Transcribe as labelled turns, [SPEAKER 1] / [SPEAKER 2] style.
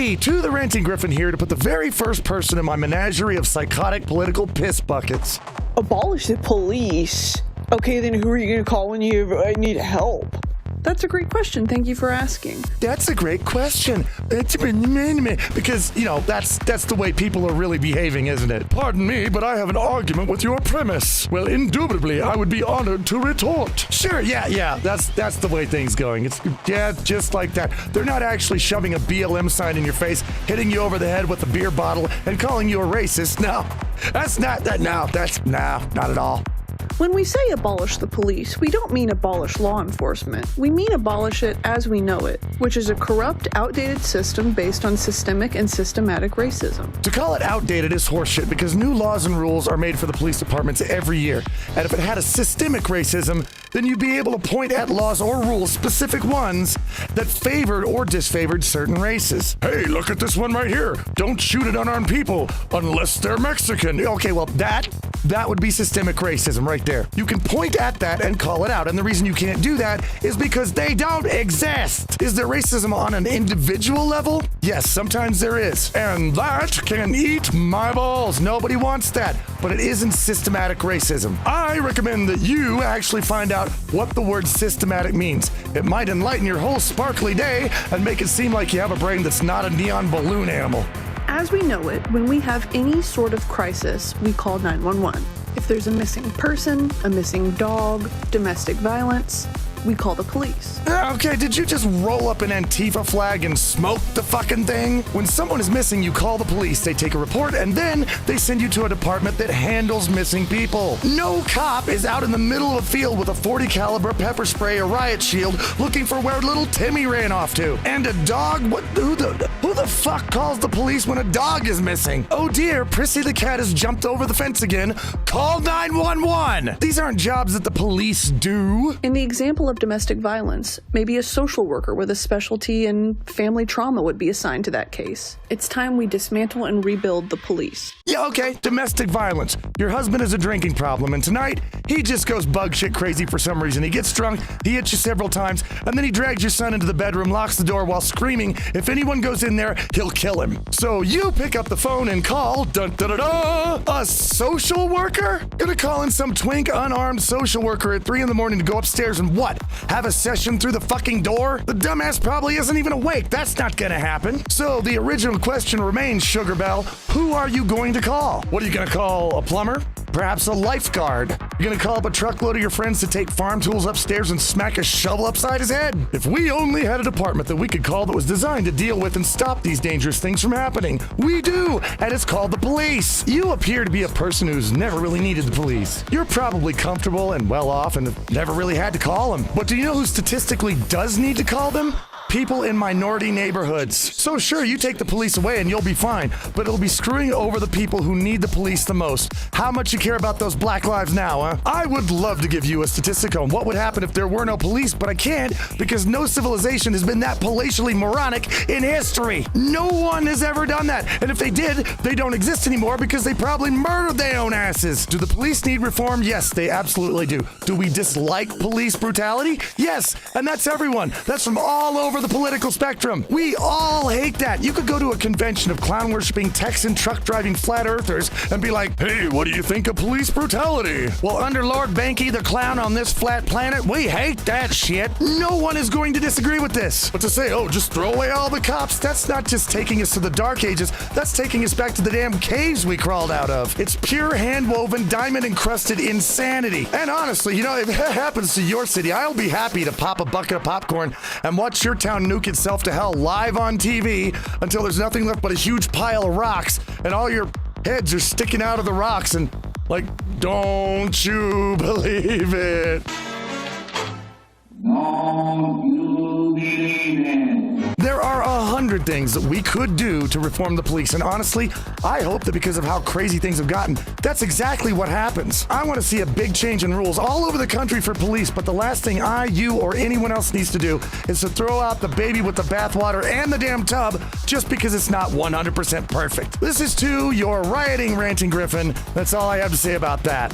[SPEAKER 1] Me, to the Ranting Gryphon here to put the very first person in my menagerie of psychotic political piss buckets.
[SPEAKER 2] Abolish the police. Okay, then who are you going to call when you need help?
[SPEAKER 3] That's a great question. Thank you for asking.
[SPEAKER 1] That's a great question. Because, that's the way people are really behaving, isn't it? Pardon me, but I have an argument with your premise. Well, indubitably, I would be honored to retort. Sure, yeah, that's the way things going. It's just like that. They're not actually shoving a BLM sign in your face, hitting you over the head with a beer bottle, and calling you a racist. No, not at all.
[SPEAKER 3] When we say abolish the police, we don't mean abolish law enforcement. We mean abolish it as we know it, which is a corrupt, outdated system based on systemic and systematic racism.
[SPEAKER 1] To call it outdated is horseshit because new laws and rules are made for the police departments every year. And if it had a systemic racism, then you'd be able to point at laws or rules, specific ones, that favored or disfavored certain races. Hey, look at this one right here. Don't shoot at unarmed people unless they're Mexican. Okay, well, that would be systemic racism right there. You can point at that and call it out, and the reason you can't do that is because they don't exist. Is there racism on an individual level? Yes, sometimes there is. And that can eat my balls. Nobody wants that, but it isn't systematic racism. I recommend that you actually find out what the word systematic means. It might enlighten your whole sparkly day and make it seem like you have a brain that's not a neon balloon animal.
[SPEAKER 3] As we know it, when we have any sort of crisis, we call 911. If there's a missing person, a missing dog, domestic violence, we call the police.
[SPEAKER 1] Okay, did you just roll up an Antifa flag and smoke the fucking thing? When someone is missing, you call the police, they take a report, and then they send you to a department that handles missing people. No cop is out in the middle of a field with a .40 caliber pepper spray or riot shield looking for where little Timmy ran off to. And a dog? Who the fuck calls the police when a dog is missing? Oh dear, Prissy the cat has jumped over the fence again. Call 911! These aren't jobs that the police do.
[SPEAKER 3] In the example of domestic violence, maybe a social worker with a specialty in family trauma would be assigned to that case. It's time we dismantle and rebuild the police.
[SPEAKER 1] Yeah, okay, domestic violence. Your husband has a drinking problem, and tonight, he just goes bug shit crazy for some reason. He gets drunk, he hits you several times, and then he drags your son into the bedroom, locks the door while screaming, if anyone goes in there, he'll kill him. So you pick up the phone and call, a social worker? Gonna call in some twink, unarmed social worker at 3 a.m. to go upstairs and what? Have a session through the fucking door? The dumbass probably isn't even awake. That's not gonna happen. So the original question remains, Sugar Belle, who are you going to call? What are you gonna call, a plumber? Perhaps a lifeguard? You're gonna call up a truckload of your friends to take farm tools upstairs and smack a shovel upside his head? If we only had a department that we could call that was designed to deal with and stop these dangerous things from happening. We do, and it's called the police. You appear to be a person who's never really needed the police. You're probably comfortable and well off and have never really had to call them. But do you know who statistically does need to call them? People in minority neighborhoods. So sure, you take the police away and you'll be fine, but it'll be screwing over the people who need the police the most. How much you care about those black lives now, huh? I would love to give you a statistic on what would happen if there were no police, but I can't because no civilization has been that palatially moronic in history. No one has ever done that. And if they did, they don't exist anymore because they probably murdered their own asses. Do the police need reform? Yes, they absolutely do. Do we dislike police brutality? Yes, and that's everyone. That's from all over the political spectrum. We all hate that. You could go to a convention of clown-worshipping Texan truck-driving flat earthers and be like, hey, what do you think of police brutality? Well, under Lord Banky, the clown on this flat planet, we hate that shit. No one is going to disagree with this. But to say, oh, just throw away all the cops, that's not just taking us to the dark ages, that's taking us back to the damn caves we crawled out of. It's pure hand-woven, diamond-encrusted insanity. And honestly, if it happens to your city, I'll be happy to pop a bucket of popcorn and watch your town nuke itself to hell live on TV until there's nothing left but a huge pile of rocks and all your heads are sticking out of the rocks and don't you believe it?
[SPEAKER 4] Don't you believe it?
[SPEAKER 1] There are 100 things that we could do to reform the police, and honestly, I hope that because of how crazy things have gotten, that's exactly what happens. I want to see a big change in rules all over the country for police, but the last thing you, or anyone else needs to do is to throw out the baby with the bathwater and the damn tub just because it's not 100% perfect. This is to your rioting, ranting Gryphon. That's all I have to say about that.